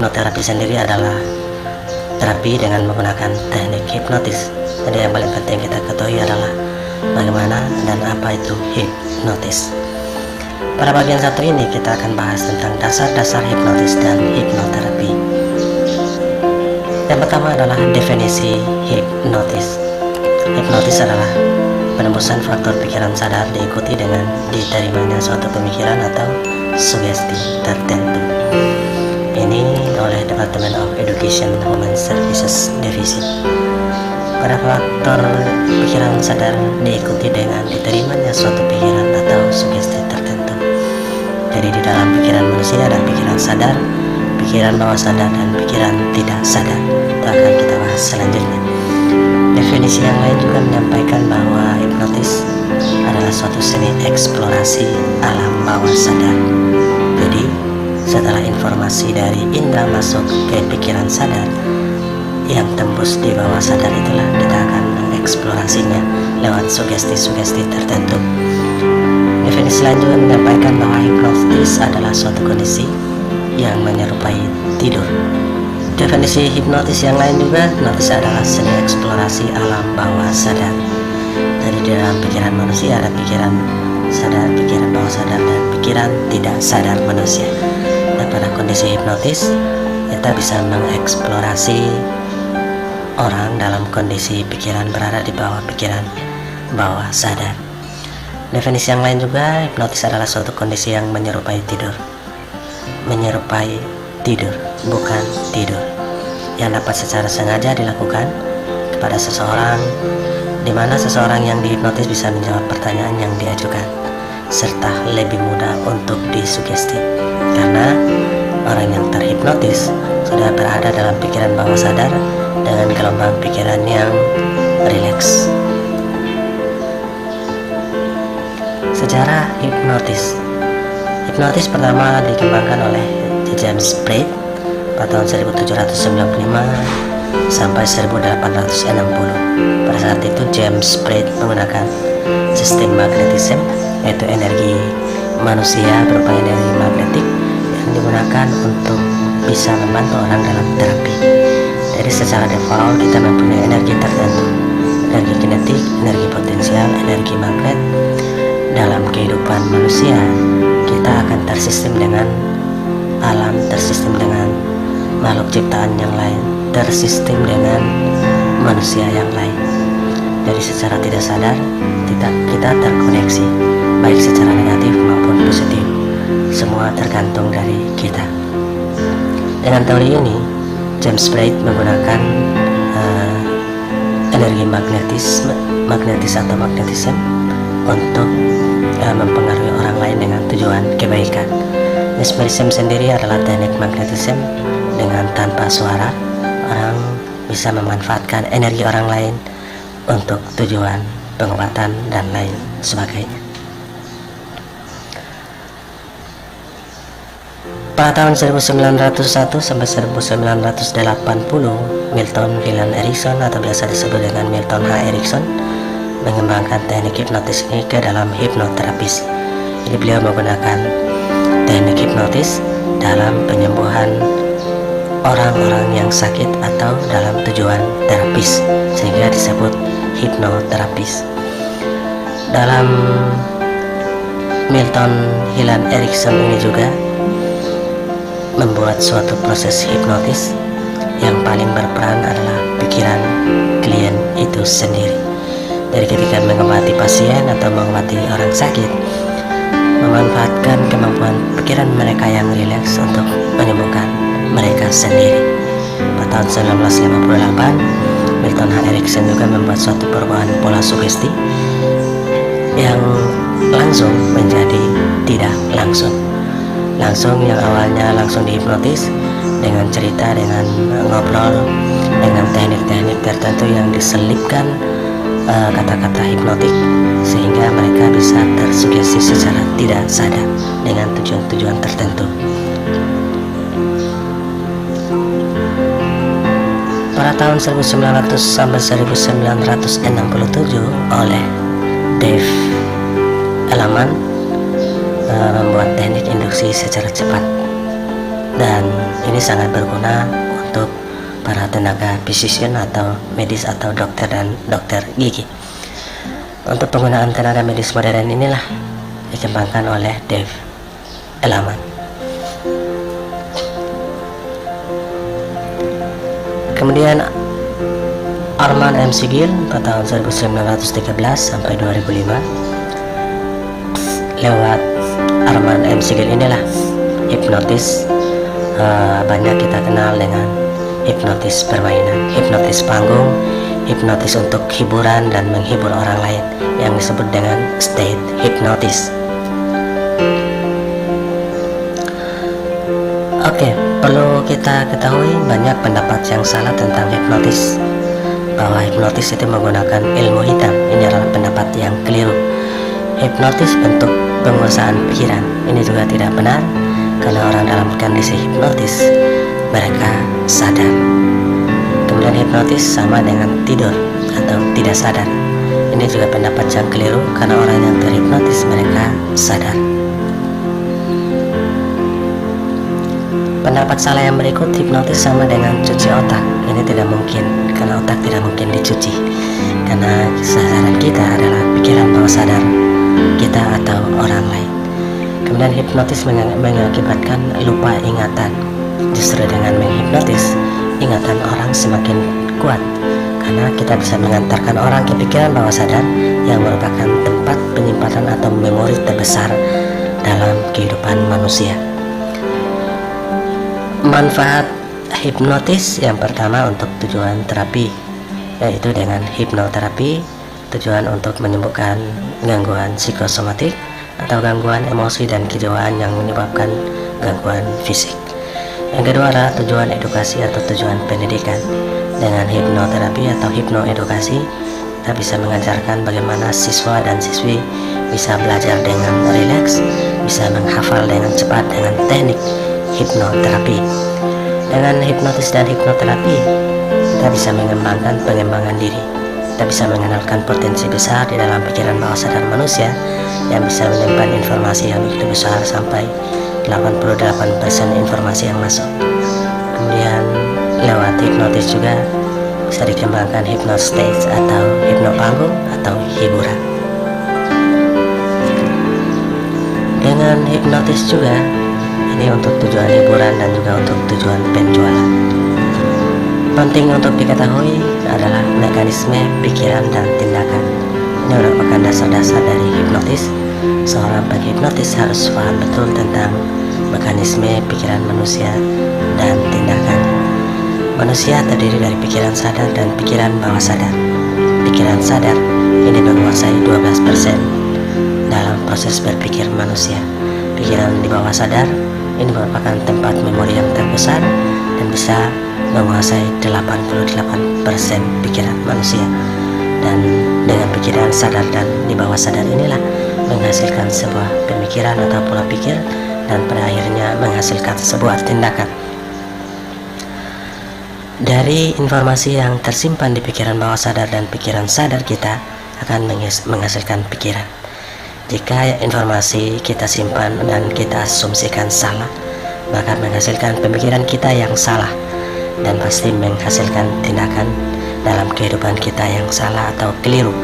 hipnoterapi sendiri adalah terapi dengan menggunakan teknik hipnotis. Jadi yang paling penting kita ketahui adalah bagaimana dan apa itu hipnotis. Pada bagian satu ini kita akan bahas tentang dasar-dasar hipnotis dan hipnoterapi. Yang pertama adalah definisi hipnotis. Hipnotis adalah penembusan faktor pikiran sadar diikuti dengan diterimanya suatu pemikiran atau sugesti tertentu. Ini oleh Department of Education Human Services Division. Pada faktor pikiran sadar diikuti dengan diterimanya suatu pikiran atau sugesti tertentu. Jadi di dalam pikiran manusia ada pikiran sadar, pikiran bawah sadar, dan pikiran tidak sadar. Itu akan kita bahas selanjutnya. Definisi yang lain juga menyampaikan bahwa hipnotis adalah suatu seni eksplorasi alam bawah sadar. Jadi setelah informasi dari indera masuk ke pikiran sadar, yang tembus di bawah sadar itulah kita akan mengeksplorasinya lewat sugesti-sugesti tertentu. Definisi lain juga menyampaikan bahwa hipnotis adalah suatu kondisi yang menyerupai tidur. Definisi hipnotis yang lain juga, hipnotis adalah seni eksplorasi alam bawah sadar. Jadi di dalam pikiran manusia ada pikiran sadar, pikiran bawah sadar, dan pikiran tidak sadar manusia. Dan pada kondisi hipnotis kita bisa mengeksplorasi orang dalam kondisi pikiran berada di bawah pikiran bawah sadar. Definisi yang lain juga, hipnotis adalah suatu kondisi yang menyerupai tidur. Menyerupai tidur, bukan tidur, yang dapat secara sengaja dilakukan kepada seseorang, di mana seseorang yang dihipnotis bisa menjawab pertanyaan yang diajukan, serta lebih mudah untuk disugesti, karena orang yang terhipnotis sudah berada dalam pikiran bawah sadar dengan gelombang pikiran yang rileks. Sejarah hipnotis. Hipnotis pertama dikembangkan oleh James Braid pada tahun 1795 sampai 1860. Pada saat itu James Braid menggunakan sistem magnetisme, yaitu energi manusia berupa energi magnetik yang digunakan untuk bisa membantu orang dalam terapi. Jadi secara default kita mempunyai energi tertentu, energi kinetik, energi potensial, energi magnet. Dalam kehidupan manusia kita akan tersistem dengan alam, tersistem dengan makhluk ciptaan yang lain, tersistem dengan manusia yang lain. Jadi secara tidak sadar kita terkoneksi, baik secara negatif maupun positif. Semua tergantung dari kita. Dengan teori ini, James Braid menggunakan energi magnetis atau magnetisme untuk mempengaruhi orang lain dengan tujuan kebaikan. Mesmerism sendiri adalah teknik magnetisme dengan tanpa suara. Orang bisa memanfaatkan energi orang lain untuk tujuan pengobatan dan lain sebagainya. Pada tahun 1901 sampai 1980, Milton Wilhelm Erickson atau biasa disebut dengan Milton H. Erickson mengembangkan teknik hipnotis ini ke dalam hipnoterapis. Jadi beliau menggunakan teknik hipnotis dalam penyembuhan orang-orang yang sakit atau dalam tujuan terapis, sehingga disebut hipnoterapis. Dalam Milton Wilhelm Erickson ini juga membuat suatu proses hipnotis yang paling berperan adalah pikiran klien itu sendiri. Jadi ketika mengobati pasien atau mengobati orang sakit, memanfaatkan kemampuan pikiran mereka yang rileks untuk menyembuhkan mereka sendiri. Pada tahun 1958, Milton H. Erickson juga membuat suatu perubahan pola sugesti yang langsung menjadi tidak langsung. Langsung yang awalnya langsung dihipnotis dengan cerita, dengan ngobrol, dengan teknik-teknik tertentu yang diselipkan kata-kata hipnotik, sehingga mereka bisa tersugesti secara tidak sadar dengan tujuan-tujuan tertentu. Pada tahun 1900 sampai 1967 oleh Dave Ellerman membuat teknik induksi secara cepat dan ini sangat berguna untuk para tenaga physician atau medis atau dokter dan dokter gigi. Untuk penggunaan tenaga medis modern inilah dikembangkan oleh Dave Edelman. Kemudian Armand M. Siegel pada tahun 1913 sampai 2005. Lewat Armand M. Siegel inilah hipnotis banyak kita kenal dengan hipnotis permainan, hipnotis panggung, hipnotis untuk hiburan dan menghibur orang lain yang disebut dengan state hipnotis. Oke, perlu kita ketahui banyak pendapat yang salah tentang hipnotis, bahwa hipnotis itu menggunakan ilmu hitam. Ini adalah pendapat yang keliru. Hipnotis bentuk penguasaan pikiran. Ini juga tidak benar, karena orang dalam kondisi hipnotis mereka sadar. Kemudian hipnotis sama dengan tidur atau tidak sadar. Ini juga pendapat yang keliru, karena orang yang terhipnotis mereka sadar. Pendapat salah yang berikut, hipnotis sama dengan cuci otak. Ini tidak mungkin, karena otak tidak mungkin dicuci, karena kesadaran kita adalah pikiran bawah sadar kita atau orang lain. Kemudian hipnotis mengakibatkan lupa ingatan. Justru dengan menghipnotis, ingatan orang semakin kuat, karena kita bisa mengantarkan orang ke pikiran bawah sadar yang merupakan tempat penyimpanan atau memori terbesar dalam kehidupan manusia. Manfaat hipnotis yang pertama untuk tujuan terapi, yaitu dengan hipnoterapi tujuan untuk menyembuhkan gangguan psikosomatik atau gangguan emosi dan kejiwaan yang menyebabkan gangguan fisik. Yang kedua adalah tujuan edukasi atau tujuan pendidikan. Dengan hipnoterapi atau hipnoedukasi, kita bisa mengajarkan bagaimana siswa dan siswi bisa belajar dengan rileks, bisa menghafal dengan cepat dengan teknik hipnoterapi. Dengan hipnotis dan hipnoterapi, kita bisa mengembangkan pengembangan diri. Kita bisa mengenalkan potensi besar di dalam pikiran bawah sadar manusia yang bisa menyimpan informasi yang begitu besar sampai 88% informasi yang masuk. Kemudian lewat hipnotis juga bisa dikembangkan hypnostage atau hipnopanggung atau hiburan. Dengan hipnotis juga ini untuk tujuan hiburan dan juga untuk tujuan penjualan. Penting untuk diketahui adalah mekanisme pikiran dan tindakan. Ini merupakan dasar-dasar dari hipnotis. Seorang penghipnotis harus paham betul tentang mekanisme pikiran manusia dan tindakan. Manusia terdiri dari pikiran sadar dan pikiran bawah sadar. Pikiran sadar ini menguasai 12% dalam proses berpikir manusia. Pikiran di bawah sadar ini merupakan tempat memori yang terbesar dan bisa menguasai 88% pikiran manusia. Dan dengan pikiran sadar dan di bawah sadar inilah menghasilkan sebuah pemikiran atau pola pikir, dan pada akhirnya menghasilkan sebuah tindakan. Dari informasi yang tersimpan di pikiran bawah sadar dan pikiran sadar kita akan menghasilkan pikiran. Jika informasi kita simpan dan kita asumsikan salah, maka menghasilkan pemikiran kita yang salah, dan pasti menghasilkan tindakan dalam kehidupan kita yang salah atau keliru.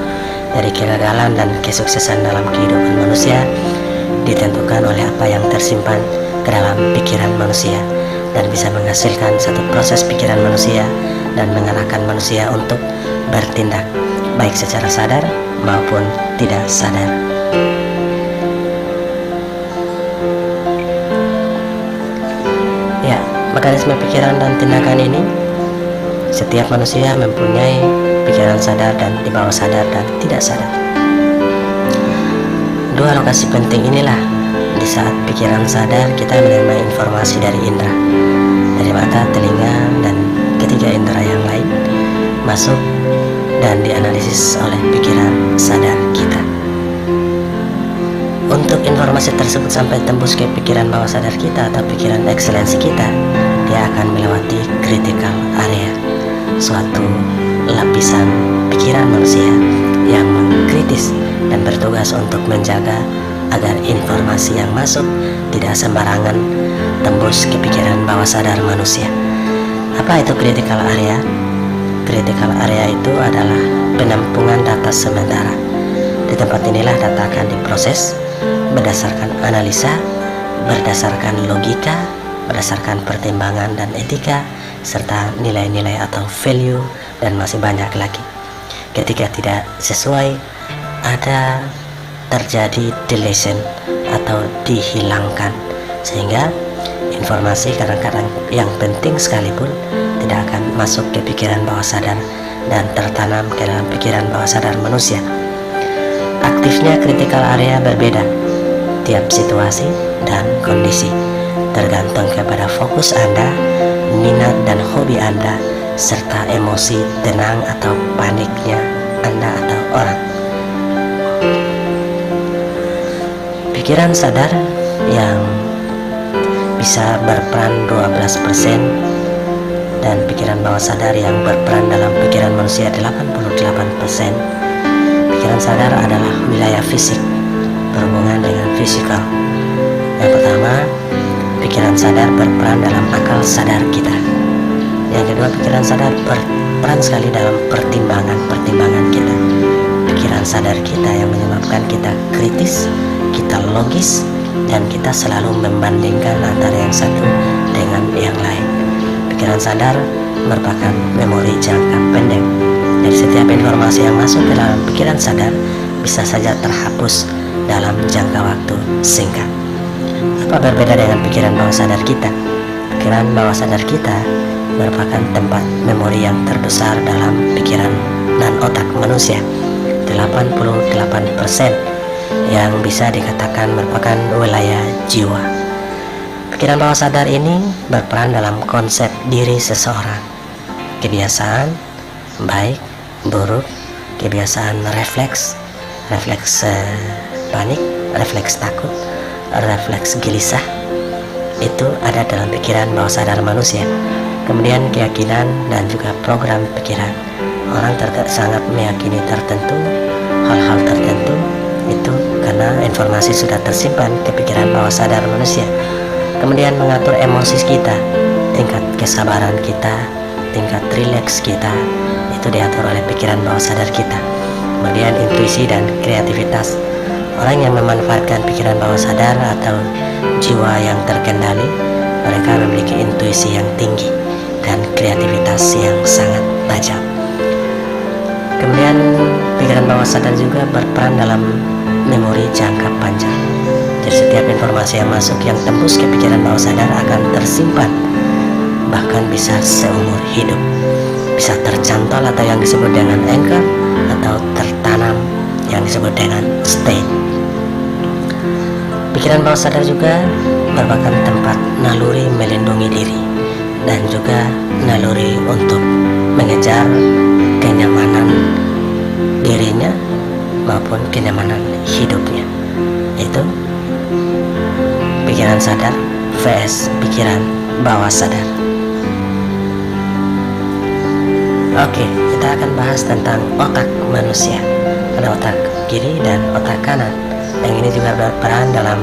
Dari kegagalan dan kesuksesan dalam kehidupan manusia ditentukan oleh apa yang tersimpan ke dalam pikiran manusia, dan bisa menghasilkan satu proses pikiran manusia dan mengarahkan manusia untuk bertindak baik secara sadar maupun tidak sadar. Ya, mekanisme pikiran dan tindakan ini setiap manusia mempunyai pikiran sadar dan di bawah sadar dan tidak sadar. Dua lokasi penting inilah di saat pikiran sadar kita menerima informasi dari indera, dari mata, telinga, dan ketiga indera yang lain masuk dan dianalisis oleh pikiran sadar kita. Untuk informasi tersebut sampai tembus ke pikiran bawah sadar kita atau pikiran ekselensi kita, dia akan melewati critical area, suatu lapisan pikiran manusia yang mengkritis dan bertugas untuk menjaga agar informasi yang masuk tidak sembarangan tembus ke pikiran bawah sadar manusia. Apa itu critical area? Critical area itu adalah penampungan data sementara. Di tempat inilah data akan diproses berdasarkan analisa, berdasarkan logika, berdasarkan pertimbangan dan etika, serta nilai-nilai atau value, dan masih banyak lagi. Ketika tidak sesuai, ada terjadi deletion atau dihilangkan, sehingga informasi kadang-kadang yang penting sekalipun tidak akan masuk ke pikiran bawah sadar dan tertanam ke dalam pikiran bawah sadar manusia. Aktifnya critical area berbeda tiap situasi dan kondisi, tergantung kepada fokus Anda, minat dan hobi Anda, serta emosi tenang atau paniknya Anda atau orang. Pikiran sadar yang bisa berperan 12% dan pikiran bawah sadar yang berperan dalam pikiran manusia 88%. Pikiran sadar adalah wilayah fisik, berhubungan dengan fisikal. Yang pertama, pikiran sadar berperan dalam akal sadar kita. Yang kedua, pikiran sadar berperan sekali dalam pertimbangan kita. Pikiran sadar kita yang menyebabkan kita kritis, kita logis, dan kita selalu membandingkan antara yang satu dengan yang lain. Pikiran sadar merupakan memori jangka pendek. Jadi setiap informasi yang masuk ke dalam pikiran sadar bisa saja terhapus dalam jangka waktu singkat. Apa berbeda dengan pikiran bawah sadar kita? Pikiran bawah sadar kita merupakan tempat memori yang terbesar dalam pikiran dan otak manusia, 88%, yang bisa dikatakan merupakan wilayah jiwa. Pikiran bawah sadar ini berperan dalam konsep diri seseorang, kebiasaan, baik, buruk, kebiasaan refleks panik, refleks takut, refleks gelisah, itu ada dalam pikiran bawah sadar manusia. Kemudian keyakinan dan juga program pikiran. Orang sangat meyakini hal-hal tertentu itu karena informasi sudah tersimpan ke pikiran bawah sadar manusia. Kemudian mengatur emosi kita, tingkat kesabaran kita, tingkat rileks kita, itu diatur oleh pikiran bawah sadar kita. Kemudian intuisi dan kreativitas. Orang yang memanfaatkan pikiran bawah sadar atau jiwa yang terkendali, mereka memiliki intuisi yang tinggi dan kreativitas yang sangat tajam. Kemudian pikiran bawah sadar juga berperan dalam memori jangka panjang. Jadi setiap informasi yang masuk yang tembus ke pikiran bawah sadar akan tersimpan, bahkan bisa seumur hidup. Bisa tercantol atau yang disebut dengan anchor, atau tertanam yang disebut dengan state. Pikiran bawah sadar juga merupakan tempat naluri melindungi diri dan juga naluri untuk mengejar kenyamanan dirinya maupun kenyamanan hidupnya. Itu pikiran sadar vs pikiran bawah sadar. Oke, kita akan bahas tentang otak manusia. Ada otak kiri dan otak kanan. Yang ini juga berperan dalam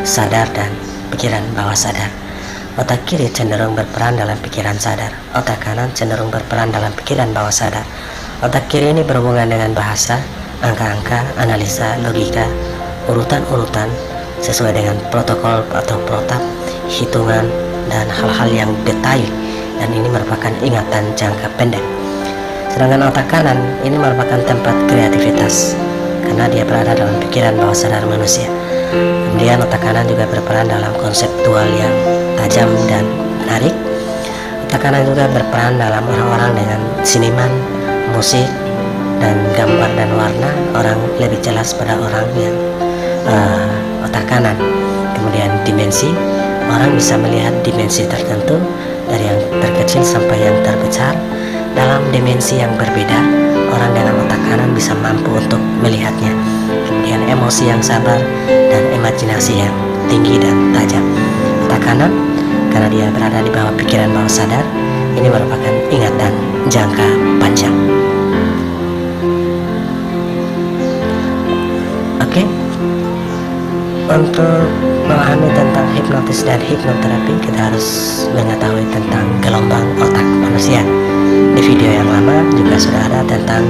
sadar dan pikiran bawah sadar. Otak kiri cenderung berperan dalam pikiran sadar. Otak kanan cenderung berperan dalam pikiran bawah sadar. Otak kiri ini berhubungan dengan bahasa, angka-angka, analisa, logika, urutan-urutan sesuai dengan protokol atau protap, hitungan, dan hal-hal yang detail, dan ini merupakan ingatan jangka pendek. Sedangkan otak kanan ini merupakan tempat kreativitas karena dia berada dalam pikiran bawah sadar manusia. Kemudian otak kanan juga berperan dalam konseptual yang tajam dan menarik. Otak kanan juga berperan dalam orang-orang dengan seniman, musik, dan gambar dan warna. Orang lebih jelas pada orang yang otak kanan. Kemudian dimensi, orang bisa melihat dimensi tertentu dari yang terkecil sampai yang terbesar. Dalam dimensi yang berbeda, orang dengan otak kanan bisa mampu untuk melihatnya. Kemudian emosi yang sabar dan imajinasi yang tinggi dan tajam. Otak kanan, karena dia berada di bawah pikiran bawah sadar, ini merupakan ingatan jangka panjang. Oke. Untuk memahami tentang hipnotis dan hipnoterapi, kita harus mengetahui tentang gelombang otak manusia. Di video yang lama juga sudah ada tentang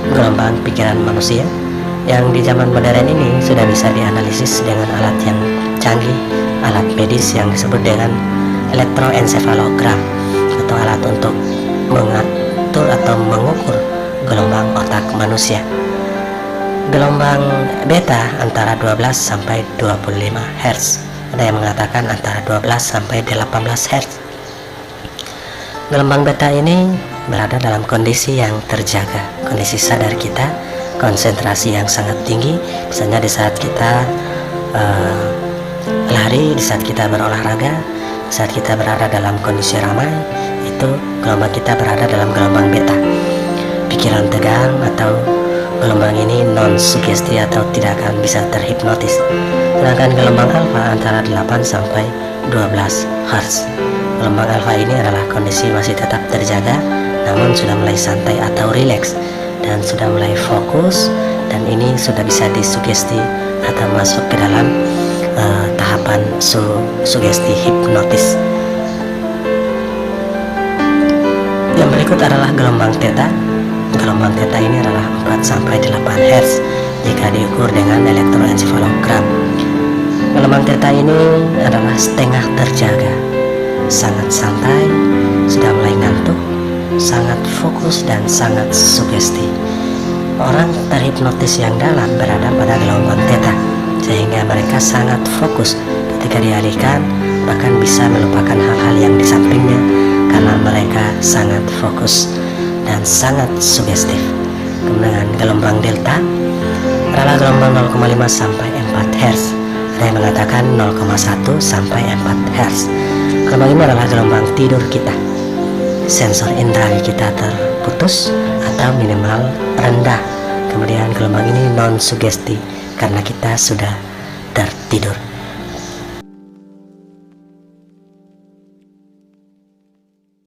gelombang pikiran manusia, yang di zaman modern ini sudah bisa dianalisis dengan alat yang canggih, alat medis yang disebut dengan elektroensefalogram, atau alat untuk mengatur atau mengukur gelombang otak manusia. Gelombang beta antara 12 sampai 25 Hz. Ada yang mengatakan antara 12 sampai 18 Hz. Gelombang beta ini berada dalam kondisi yang terjaga, kondisi sadar kita, konsentrasi yang sangat tinggi. Misalnya di saat kita lari, di saat kita berolahraga, di saat kita berada dalam kondisi ramai, itu gelombang kita berada dalam gelombang beta. Pikiran tegang atau gelombang ini non sugesti atau tidak akan bisa terhipnotis. Sedangkan gelombang alfa antara 8 sampai 12 Hz. Gelombang alfa ini adalah kondisi masih tetap terjaga, namun sudah mulai santai atau rileks dan sudah mulai fokus, dan ini sudah bisa disugesti atau masuk ke dalam tahapan sugesti hipnotis. Yang berikut adalah gelombang theta. Gelombang theta ini adalah 4 sampai 8 Hz jika diukur dengan elektroensefalogram. Gelombang theta ini adalah setengah terjaga, sangat santai, sudah mulai ngantuk, sangat fokus dan sangat sugesti. Orang terhipnotis yang dalam berada pada gelombang theta, sehingga mereka sangat fokus ketika dialihkan, bahkan bisa melupakan hal-hal yang di sampingnya karena mereka sangat fokus dan sangat sugestif. Kemudian gelombang delta adalah gelombang 0,5 sampai 4 Hz. Ada yang mengatakan 0,1 sampai 4 Hz. Gelombang ini adalah gelombang tidur kita. Sensor indera kita terputus atau minimal rendah. Kemudian gelombang ini non sugesti karena kita sudah tertidur.